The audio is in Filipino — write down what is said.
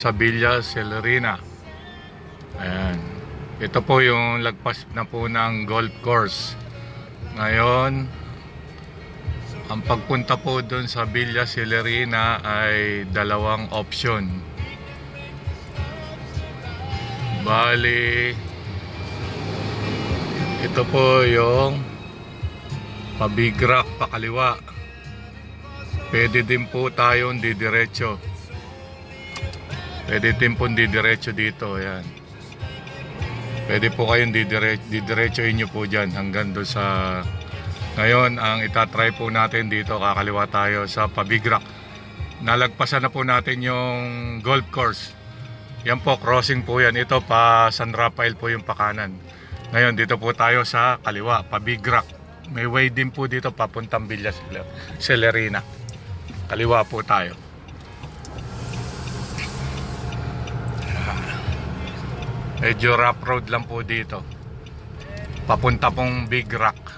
Sa Villa Celerina. Ayan. Ito po yung lagpas na po ng golf course. Ngayon, ang pagpunta po doon sa Villa Celerina ay dalawang option. Bali, ito po yung pabigrak pakaliwa. Pwede din po tayong didiretso. Pwede din po didiretso dito. Ayan. Pwede po kayong didiretsoin nyo po dyan hanggang doon sa... Ngayon, ang itatry po natin dito, kakaliwa tayo sa pabigrak. Nalagpasan na po natin yung golf course. Yan po, crossing po yan. Ito pa San Rafael po yung pakanan. Ngayon, dito po tayo sa kaliwa, pabigrak. May way din po dito papuntang Villa Celerina. Kaliwa po tayo. Medyo rough road lang po dito. Papunta pong Big Rock.